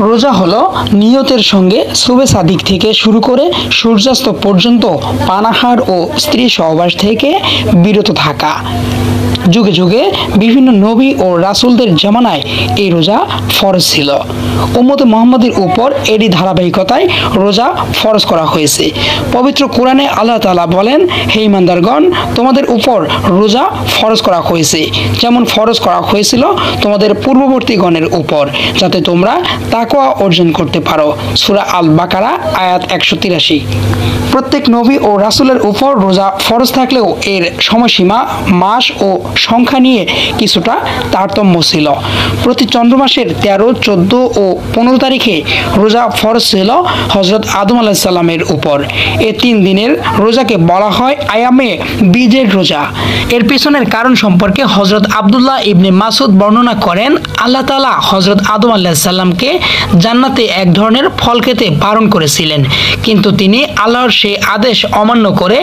রোজা হলো নিয়তের সঙ্গে সুবে সাদিক থেকে শুরু করে সূর্যাস্ত পর্যন্ত পানাহার ও স্ত্রী সহবাস থেকে বিরত থাকা। যুগে যুগে বিভিন্ন নবী ও রাসূলদের জামানায় এই রোজা ফরজ ছিল। উম্মতে মুহাম্মাদের উপর এরই ধারাবাহিকতায় রোজা ফরজ করা হয়েছে। পবিত্র কোরআনে আল্লাহ তাআলা বলেন, হে ঈমানদারগণ, তোমাদের উপর রোজা ফরজ করা হয়েছে যেমন ফরজ করা হয়েছিল তোমাদের পূর্ববর্তীগণের উপর, যাতে তোমরা তাকওয়া অর্জন করতে পারো। সূরা আল বাকারা আয়াত 183। প্রত্যেক নবী ও রাসূলের উপর রোজা ফরজ থাকলেও এর সময়সীমা, মাস ও সংখ্যা নিয়ে কিছুটা তারতম্য ছিল। প্রতি চন্দ্রমাসের 13, 14 ও 15 তারিখে রোজা ফরজ ছিল হযরত আদম আলাইহিস সালামের উপর। এই 3 দিনের রোজাকে বলা হয় আয়ামে বীজের রোজা। এর পেছনের কারণ সম্পর্কে হযরত আব্দুল্লাহ ইবনে মাসউদ বর্ণনা করেন, আল্লাহ তাআলা হযরত আদম আলাইহিস সালামকে জান্নাতে এক ধরনের ফল খেতে বারণ করেছিলেন, কিন্তু তিনি আল্লাহর সেই আদেশ অমান্য করে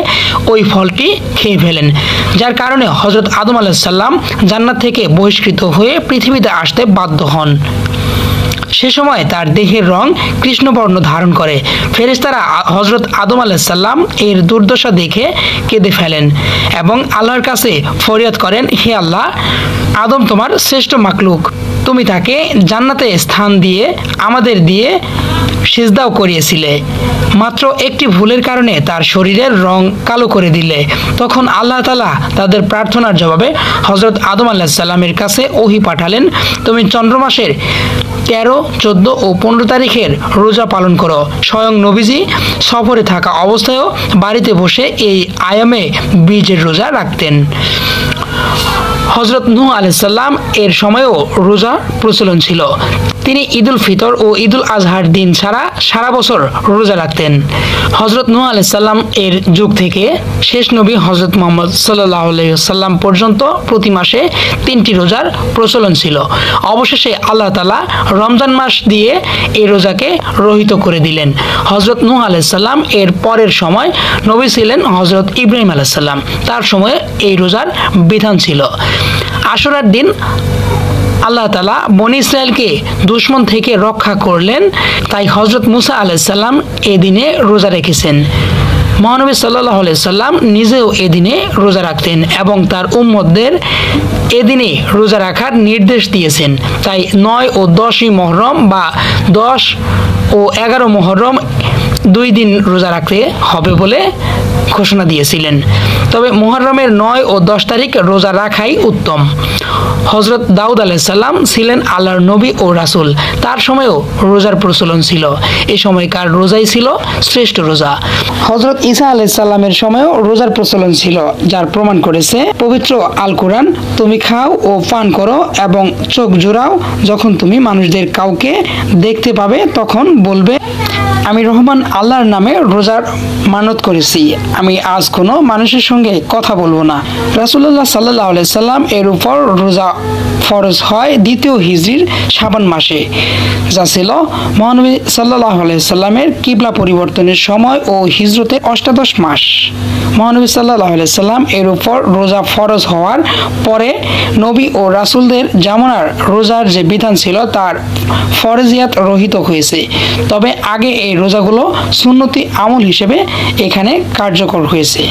ওই ফলটি খেয়ে ফেলেন, যার কারণে হযরত আদম আলাইহিস সালাম জান্নাত থেকে বহিষ্কৃত হয়ে পৃথিবীতে আসতে বাধ্য হন। সে সময় তার দেহের রং কৃষ্ণবর্ণ ধারণ করে। ফেরেশতারা হযরত আদম আলাইহিস সালাম এর দুর্দশা দেখে কেঁদে ফেলেন এবং আল্লাহর কাছে ফরিয়াদ করেন, হে আল্লাহ, আদম তোমার শ্রেষ্ঠ মাখলুক, তুমি তাকে জান্নাতে স্থান দিয়ে আমাদের দিয়ে সিজদাও করিয়েছিলে, মাত্র একটি ভুলের কারণে তার শরীরের রং কালো করে দিলে। তখন আল্লাহ তাআলা তাদের প্রার্থনার জবাবে হযরত আদম আলাইহিস সালামের কাছে ওহী পাঠালেন, তুমি চন্দ্রমাসের 13, 14 ও 15 তারিখের রোজা পালন করো। স্বয়ং নবীজি সফরে থাকা অবস্থায়ও বাড়িতে বসে এই আয়ামে বীজের রোজা রাখতেন। হযরত নূহ আলাইহিস সালাম এর সময়ও রোজা প্রচলন ছিল। তিনি ঈদুল ফিতর ও ঈদুল আজহার দিন ছাড়া সারা বছর রোজা রাখতেন। হযরত নূহ আলাইহিস সালাম এর যুগ থেকে শেষ নবী হযরত মুহাম্মদ সাল্লাল্লাহু আলাইহি ওয়াসাল্লাম পর্যন্ত প্রতি মাসে 3টি রোজার প্রচলন ছিল। অবশেষে আল্লাহ তাআলা রমজান মাস দিয়ে এই রোজাকে রহিত করে দিলেন। হযরত নূহ আলাইহিস সালাম এর পরের সময় নবী ছিলেন হযরত ইব্রাহিম আলাইহিস সালাম, তার সময়ে এই রোজার বিধান ছিল। আশুরার দিন আল্লাহ তাআলা বনী ইসরায়েলকে দুশমন থেকে রক্ষা করলেন, তাই হযরত মুসা আলাইহিস সালাম এই দিনে রোজা রেখেছেন। মহানবী সাল্লাল্লাহু আলাইহি সাল্লাম নিজেও এদিনে রোজা রাখতেন এবং তার উম্মতদের এদিনে রোজা রাখার নির্দেশ দিয়েছেন। তাই 9 ও 10ই মুহররম বা 10 ও 11 মুহররম 2 দিন রোজা রাখতে হবে বলে ঘোষণা দিয়েছিলেন। তবে মুহররমের 9 ও 10 তারিখ রোজা রাখাই উত্তম। হযরত দাউদ আলাইহিস সালাম ছিলেন আল্লাহর নবী ও রাসূল, তার সময়েও রোজার প্রচলন ছিল। এই সময়কার রোজাই ছিল শ্রেষ্ঠ রোজা। হযরত ঈসা আলাইহিস সালামের সময়েও রোজার প্রচলন ছিল, যার প্রমাণ করেছে পবিত্র আল কোরআন, তুমি খাও ও পান করো এবং চোখ জোড়াও, যখন তুমি মানুষদের কাউকে দেখতে পাবে তখন বলবে, আমি রহমান আল্লাহর নামে রোজার মানত করেছি, আমি আজ কোনো মানুষের সঙ্গে কথা বলবো না। রাসূলুল্লাহ সাল্লাল্লাহু আলাইহি সাল্লাম এর উপর রোজা ফরজ হয় 2য় হিজরির শাবান মাসে, যা ছিল মহানবী সাল্লাল্লাহু আলাইহি সাল্লামের কিবলা পরিবর্তনের সময় ও হিজরতের অষ্টাদশ মাস। মহানবী সাল্লাল্লাহু আলাইহি সাল্লাম এর উপর রোজা ফরজ হওয়ার পরে নবী ও রাসূলদের জামানার রোজার যে বিধান ছিল তার ফরজিয়াত রহিত হয়েছে। তবে আগে এই রোজাগুলো সুন্নতি আমল হিসেবে এখানে কার্যকর হয়েছে।